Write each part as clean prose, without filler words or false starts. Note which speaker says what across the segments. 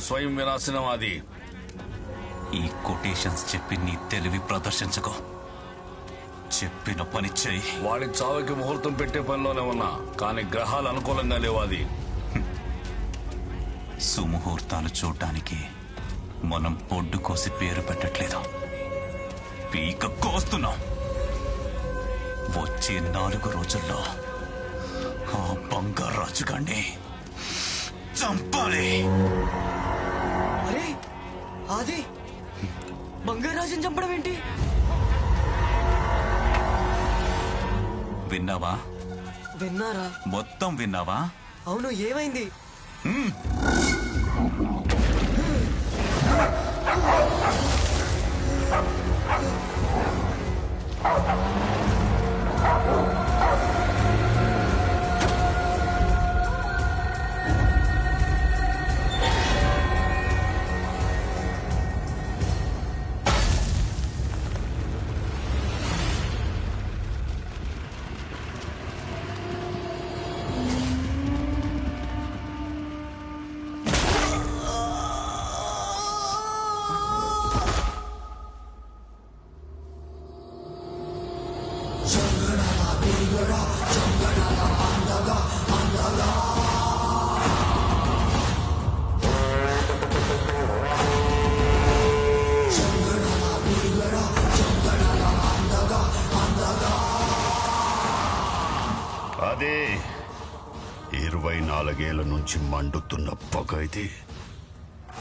Speaker 1: స్వయం వినాశనం అది.
Speaker 2: ఈ కొటేషన్స్ చెప్పి నీ తెలివి ప్రదర్శించుకో. చెప్పిన పని చెయ్యి.
Speaker 1: వాడి చావుకి ముహూర్తం పెట్టే పనిలోనే ఉన్నా, కానీ గ్రహాలు అనుకూలంగా లేవు. అది
Speaker 2: సుముహూర్తాలు చూడటానికి మనం పొడ్డు కోసి పేరు పెట్టట్లేదు, పీక కోస్తున్నాం. వచ్చే 4 రోజుల్లో ఆ బంగారాజు గాన్ని చంపాలి.
Speaker 3: అరే అది బంగారాజుని చంపడం ఏంటి?
Speaker 2: విన్నావా?
Speaker 3: విన్నారా?
Speaker 2: మొత్తం విన్నావా?
Speaker 3: అవును, ఏమైంది?
Speaker 4: అదే 24 ఏళ్ల నుంచి మండుతున్న పొగ ఇది.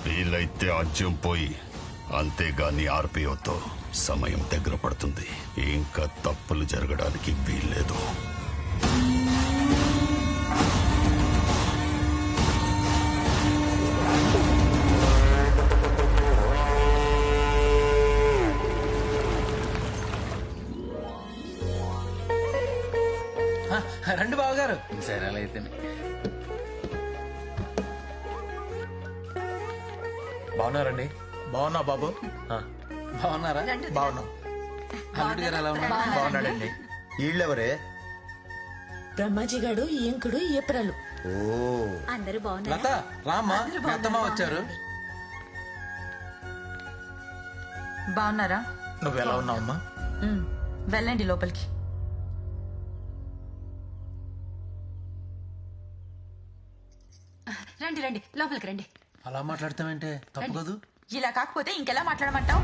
Speaker 4: వీలైతే అజ్యం పోయి, అంతేగాని ఆర్పిఓతో సమయం దగ్గర పడుతుంది. ఇంకా తప్పులు జరగడానికి వీల్లేదు.
Speaker 5: రండి బావగారు. సరే అలా అయితేనే. బాగున్నారండి?
Speaker 6: బాగున్నా బాబు.
Speaker 5: బాగున్నారా?
Speaker 6: బాగున్నా.
Speaker 5: అల్లుడు గారు ఎలా ఉన్నారు?
Speaker 6: బాగున్నాడండి.
Speaker 7: వీళ్ళెవరే?
Speaker 8: బ్రహ్మాజీ గాడు, ఈయంకుడు, ఏప్రలు.
Speaker 7: ఓ,
Speaker 8: అందరూ
Speaker 5: లత రామ్మా, మీ అత్తమ్మ వచ్చారు.
Speaker 9: బాగున్నారా?
Speaker 6: నువ్వు ఎలా ఉన్నావమ్మా?
Speaker 9: వెళ్ళండి లోపలికి. రండి రండి, లోపలికి రండి.
Speaker 5: అలా మాట్లాడతామంటే తప్పు కదూ.
Speaker 9: ఇలా కాకపోతే ఇంకెలా మాట్లాడమంటావు?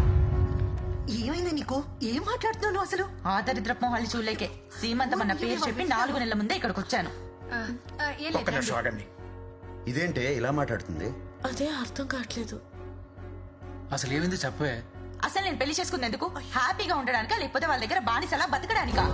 Speaker 8: ఏమైంది నీకు? ఏం మాట్లాడుతున్నావు అసలు?
Speaker 9: ఆ దరిద్రపు మొహాలు చూడలేకే సీమంతం అన్న పేరు చెప్పి 4 నెలల ముందే ఇక్కడికి వచ్చాను.
Speaker 6: ఒక్క నిమిషం ఆగండి.
Speaker 7: ఇదేంటే ఇలా మాట్లాడుతుంది?
Speaker 8: అదే అర్థం కావట్లేదు.
Speaker 5: అసలు ఏమైంది చెప్పే.
Speaker 9: అసలు నేను పెళ్లి చేసుకునేందుకు? హ్యాపీగా ఉండడానికా, లేకపోతే వాళ్ళ దగ్గర బానిసలా బతకడానికా?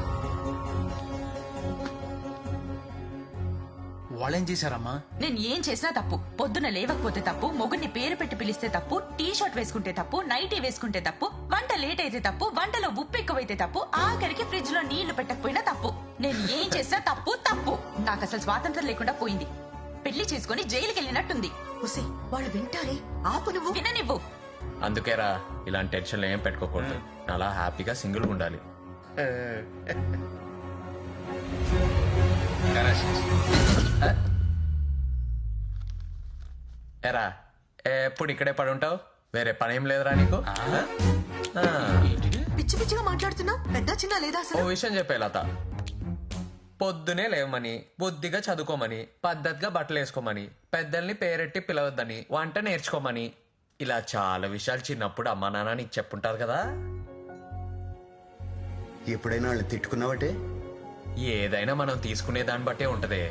Speaker 5: వాళ్ళేం చేశారమ్మా?
Speaker 9: నేను ఏం చేసినా తప్పు. పొద్దున లేవకపోతే తప్పు, మొగుడిని పేరు పెట్టి పిలిస్తే తప్పు, టీ షర్ట్ వేసుకుంటే తప్పు, నైటీ వేసుకుంటే తప్పు, వంట లేట్ అయితే తప్పు, వంటలో ఉప్పు ఎక్కువైతే తప్పు, ఆఖరికి ఫ్రిడ్జ్ లో నీళ్లు పెట్టకపోయినా తప్పు. నేను ఏం చేసినా తప్పు తప్పు. నాకు అసలు స్వాతంత్రం లేకుండా పోయింది. పెళ్లి చేసుకుని జైలుకి వెళ్ళినట్టుంది.
Speaker 8: వాళ్ళు వింటారే, ఆపు నువ్వు.
Speaker 9: విననివ్వు.
Speaker 10: అందుకేరా ఇలాంటి టెన్షన్లు ఏం పెట్టుకోకూడదు. అలా హ్యాపీగా సింగిల్ ఉండాలి. ఎరా ఎప్పుడు ఇక్కడే పడి ఉంటావు? వేరే పని ఏం లేదురా నీకు?
Speaker 8: పిచ్చి పిచ్చిగా మాట్లాడుతున్నావు. పెద్ద చిన్న లేదా
Speaker 10: ఓ
Speaker 8: అసలు?
Speaker 10: విషయం చెప్పే లత, పొద్దునే లేవమని, బుద్ధిగా చదువుకోమని, పద్ధతిగా బట్టలు వేసుకోమని, పెద్దల్ని పేరెట్టి పిలవద్దని, వంట నేర్చుకోమని, ఇలా చాలా విషయాలు చిన్నప్పుడు అమ్మా నాన్న నీకు చెప్పుంటారు కదా.
Speaker 7: ఎప్పుడైనా వాళ్ళు తిట్టుకున్నావటే?
Speaker 10: ఏదైనా మనం తీసుకునే దాన్ని బట్టే ఉంటదే.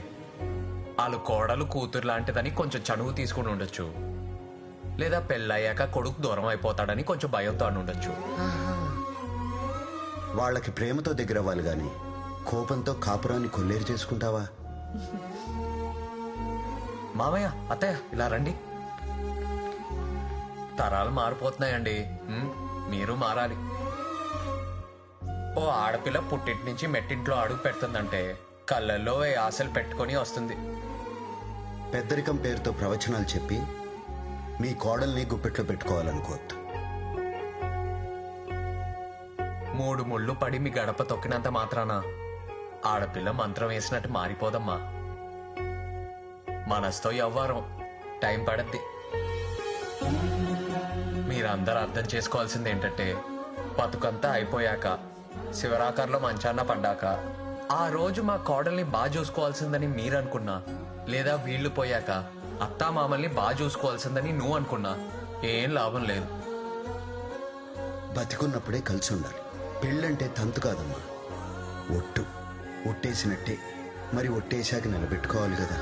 Speaker 10: వాళ్ళు కోడలు కూతురు లాంటిదని కొంచెం చనువు తీసుకుని ఉండొచ్చు, లేదా పెళ్ళయ్యాక కొడుకు దూరం అయిపోతాడని కొంచెం భయంతో అని ఉండొచ్చు.
Speaker 7: వాళ్ళకి ప్రేమతో దగ్గర అవ్వాలి గాని కోపంతో కాపురాన్ని కొల్లేరు చేసుకుంటావా?
Speaker 10: మామయ్య, అత్తయ్య, ఇలా రండి. తరాలు మారిపోతున్నాయండి. మీరు మారాలి. ఓ ఆడపిల్ల పుట్టింటి నుంచి మెట్టింట్లో అడుగు పెడుతుందంటే కళ్ళల్లో ఆశలు పెట్టుకొని వస్తుంది.
Speaker 7: పెద్దరికం పేరుతో ప్రవచనాలు చెప్పి మీ కోడల్ని గుప్పెట్లో పెట్టుకోవాలనుకోవద్దు.
Speaker 10: 3 ముళ్ళు పడి మీ గడప తొక్కినంత మాత్రాన ఆడపిల్ల మంత్రం వేసినట్టు మారిపోదమ్మా. మనసుతో ఎవ్వరం టైం పడద్ది. మీరందరూ అర్థం చేసుకోవాల్సింది ఏంటంటే బతుకంతా అయిపోయాక శివరాకార్లో మంచాన్న పడ్డాక ఆ రోజు మా కోడల్ని బాగా చూసుకోవాల్సిందని మీరు అనుకున్నా, లేదా వీళ్ళు పోయాక అత్తా మామల్ని బాగా చూసుకోవాల్సిందని నువ్వు అనుకున్నా ఏం లాభం లేదు.
Speaker 7: బతికున్నప్పుడే కలిసి ఉండాలి. పెళ్ళంటే తంతు కాదమ్మా, ఒట్టు. ఒట్టేసినట్టే, మరి ఒట్టేశాక నిలబెట్టుకోవాలి కదా.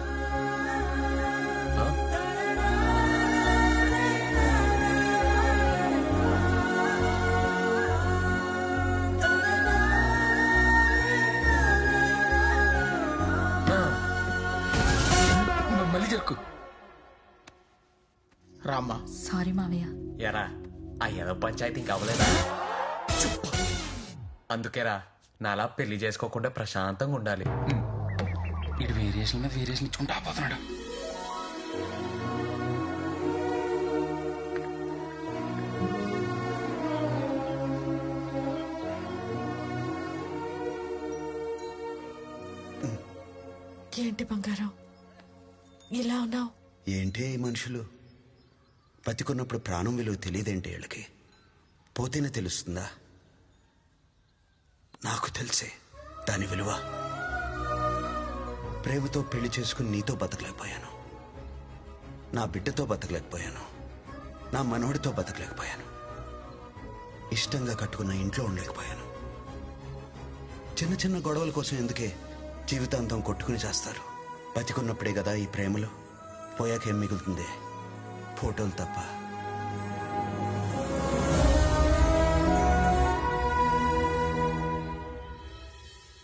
Speaker 5: మళ్ళీ జరుకు.
Speaker 6: రామ్మా.
Speaker 9: సారీ మావయ్య.
Speaker 10: ఎరా ఆ ఏదో పంచాయతీ ఇంకా అవ్వలేదా? అందుకేరా నాలా పెళ్లి చేసుకోకుండా ప్రశాంతంగా ఉండాలి.
Speaker 5: ఇటు వేరియేషన్ మీద వేరియేషన్ ఇచ్చుకుంటూ ఆపోతున్నాడు.
Speaker 8: ఏంటి బంగారం ఇలా ఉన్నావు?
Speaker 7: ఏంటే ఈ మనుషులు, బతికున్నప్పుడు ప్రాణం విలువ తెలియదేంటి వీళ్ళకి? పోతేనే తెలుస్తుందా? నాకు తెలిసే దాని విలువ. ప్రేమతో పెళ్లి చేసుకుని నీతో బతకలేకపోయాను, నా బిడ్డతో బతకలేకపోయాను, నా మనవడితో బతకలేకపోయాను, ఇష్టంగా కట్టుకున్న ఇంట్లో ఉండలేకపోయాను. చిన్న చిన్న గొడవల కోసం ఎందుకే జీవితాంతం కొట్టుకుని చేస్తారు? బతికున్నప్పుడే కదా ఈ ప్రేమలు, పోయాకేం మిగులుతుంది? ఫోటోలు తప్ప.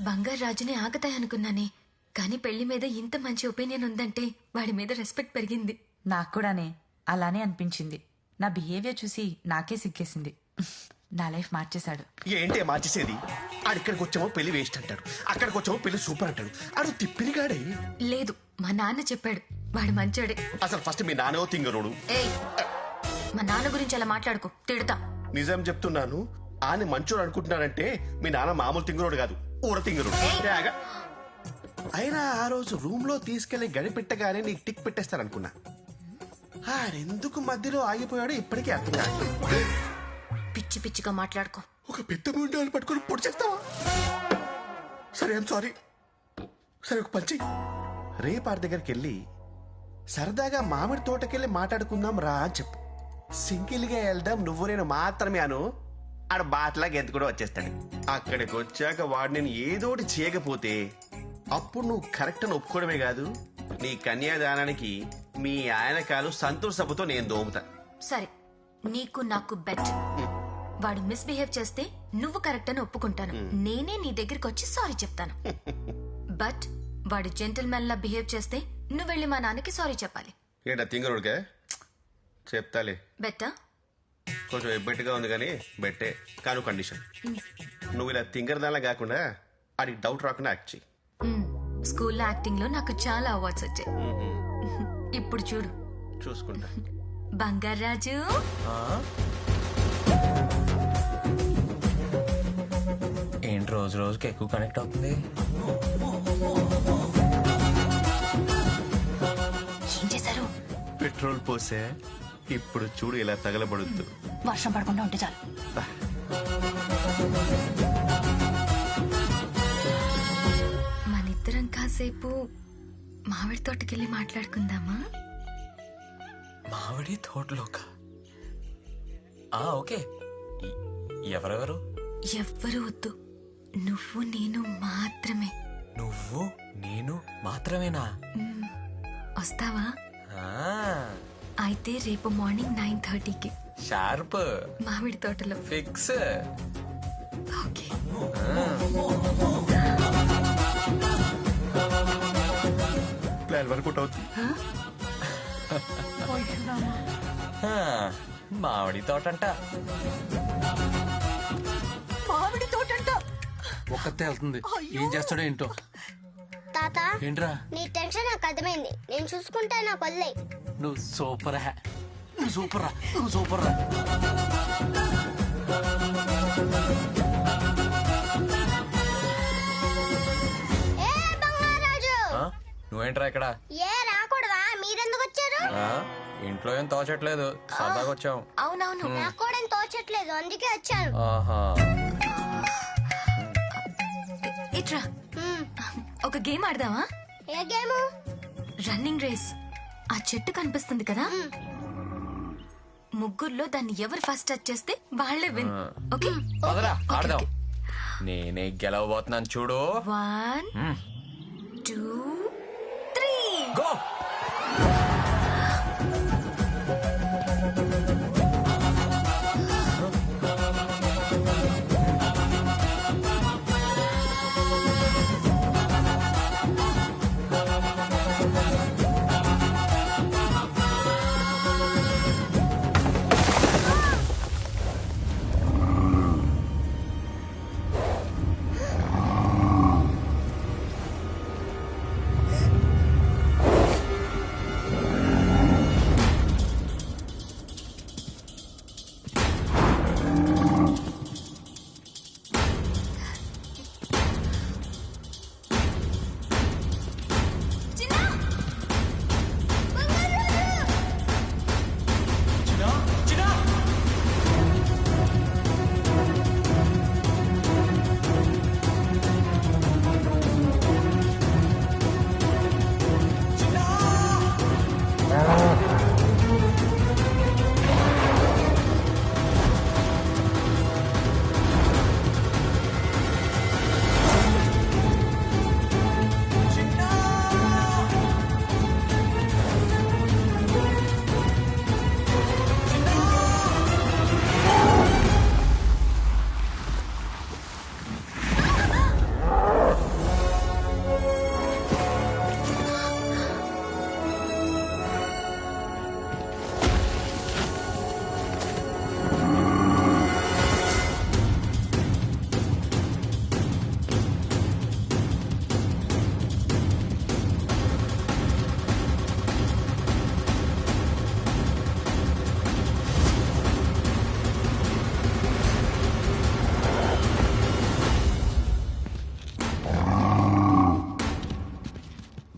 Speaker 8: బంగారు రాజుని ఆగతాయి అనుకున్నానే, కానీ పెళ్లి మీద ఇంత మంచి ఒపీనియన్ ఉందంటే వాడి మీద రెస్పెక్ట్ పెరిగింది.
Speaker 9: నాకు కూడానే అలానే అనిపించింది. నా బిహేవియర్ చూసి నాకే సిగ్గేసింది. నా లైఫ్ మార్చేశాడు.
Speaker 11: ఏంటి మార్చేసేది? ఆడిక్కడికి వచ్చామో పెళ్లి వేస్ట్ అంటాడు, అక్కడికి వచ్చామో పెళ్లి సూపర్ అంటాడు. ఆడు తిప్పిరిగాడే.
Speaker 8: లేదు, మా నాన్న చెప్పాడు వాడు మంచోడే.
Speaker 11: అసలు ఫస్ట్ మీ నాన్నో తింగరోడు.
Speaker 8: ఏయ్, మా నాన్న గురించి అలా మాట్లాడుకో, తిడతా.
Speaker 11: నిజం చెప్తున్నాను, ఆని మంచోడు అనుకుంటున్నానంటే మీ నాన్న మామూలు తింగరోడు కాదు, ఊర తింగరోడు. అయినా ఆ రోజు రూమ్ లో తీసుకెళ్లి గడిపెట్టగానే నీకు టిక్ పెట్టేస్తారనుకున్నా. ఆడెందుకు మధ్యలో ఆగిపోయాడో ఇప్పటికీ అర్థం కాదు.
Speaker 8: పిచ్చి పిచ్చిగా మాట్లాడుకో.
Speaker 11: ఒక పెద్ద ముండాలు పట్టుకుని పొడి చేస్తావా? సరే, ఐమ్ సారీ. సరే, ఒక పంచి రేపు ఆడి దగ్గరికి వెళ్ళి సరదాగా మామిడి తోటకెళ్ళి మాట్లాడుకుందాం రా అని చెప్పు. సింగిల్ గా వెళ్దాం నువ్వు నేను మాత్రమే అను. ఆడ బాట్లాగా ఎత్తు కూడా వచ్చేస్తాడు. అక్కడికి వచ్చాక వాడు నేను ఏదోటి చేయకపోతే అప్పుడు నువ్వు కరెక్ట్ అని ఒప్పుకోవడమే కాదు, నీ కన్యాదానానికి మీ ఆయన కాలు సంతోష సభతో నేను దోముతా.
Speaker 8: సరే, నీకు నాకు బెట్. వాడు మిస్బిహేవ్ చేస్తే నువ్వు కరెక్ట్ అని ఒప్పుకుంటాను, నేనే నీ దగ్గరికి వచ్చి సారీ చెప్తాను. బట్ వాడు జెంటిల్మెన్ లా బిహేవ్ చేస్తే నువ్వు వెళ్ళి మా నాన్నకి సారీ చెప్పాలి.
Speaker 11: ఏంటా తింగరుడికే? చెప్తాలే.
Speaker 8: బెట్టా?
Speaker 11: కొంచెం ఎబ్బెట్టుగా ఉంది కానీ బెట్టే, కాను కండిషన్ నువ్వు ఇలా తింగరదాలా కాకుండా ఆడికి డౌట్ రాకుండా యాక్ట్ చెయ్యి.
Speaker 8: స్కూల్లో యాక్టింగ్ లో నాకు చాలా అవార్డ్స్ వచ్చాయి. ఇప్పుడు చూడు,
Speaker 11: చూసుకుంటా.
Speaker 8: బంగారాజు,
Speaker 10: ఏంటి రోజు రోజుకి ఎక్కువ కనెక్ట్ అవుతుంది?
Speaker 8: ఏం చేశారు?
Speaker 11: పెట్రోల్ పోసే, ఇప్పుడు చూడు ఇలా తగలబడుద్దు.
Speaker 9: వర్షం పడకుండా ఉంటే చాలు.
Speaker 8: మనిద్దరం కాసేపు మామిడి తోటకెళ్ళి మాట్లాడుకుందామా?
Speaker 10: మామిడి తోటలోక? ఓకే. ఎవరెవరు?
Speaker 8: ఎవ్వరూ వద్దు, నువ్వు నేను మాత్రమే.
Speaker 10: నువ్వు నేను మాత్రమేనా?
Speaker 8: వస్తావా? అయితే రేపు మార్నింగ్ 9:30కి
Speaker 10: షార్ప్.
Speaker 8: మామిడి తోటలో
Speaker 10: ఫిక్స్.
Speaker 8: ఓకే.
Speaker 11: ప్లాన్ వర్కౌట్ అవుతుంది.
Speaker 10: మామిడి తోటంట.
Speaker 8: మామిడి తోటంట.
Speaker 5: ఒక్కతే వెళ్తుంది, ఏం చేస్తాడో ఏంటో.
Speaker 12: తాత,
Speaker 5: ఏంట్రా?
Speaker 12: నీ టెన్షన్ నాకు అర్థమైంది, నేను చూసుకుంటా, నాకు వదిలే.
Speaker 5: నువ్వు సూపర్ హే, నువ్వు సూపర్ రా, నువ్వు సూపర్ రా.
Speaker 12: ఏ బంగారాజు,
Speaker 10: నువ్వేంట్రా ఇక్కడ?
Speaker 12: ఏ రాకూడదా? మీరెందుకు వచ్చారు?
Speaker 10: ఇంట్లో ఏం తోచట్లేదు సరదాగా వచ్చాం.
Speaker 8: అవునవును.
Speaker 12: నాకు కూడా ఏం తోచట్లేదు అందుకే వచ్చాను.
Speaker 10: ఆహా.
Speaker 8: ఇట్రా ఒక గేమ్ ఆడదామా?
Speaker 12: ఏ గేమ్?
Speaker 8: Running race. ఆ చెట్టు కనిపిస్తుంది కదా, ముగ్గురులో దాన్ని ఎవరు ఫస్ట్ టచ్ చేస్తే వాళ్ళే విన్. ఓకే
Speaker 10: పదరా ఆడదాం. నేనే గెలవబోతున్నాను చూడు.
Speaker 8: 1 2 3
Speaker 10: గో.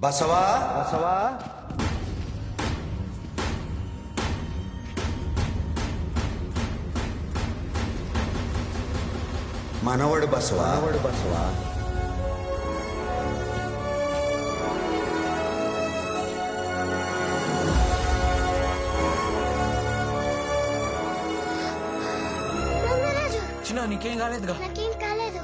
Speaker 7: బసవా బసవా మనవడు బసవా బసవా.
Speaker 12: రంగరాజు
Speaker 10: చిన్న నీకేం కాలేదుగా?
Speaker 12: నాకేం కాలేదు.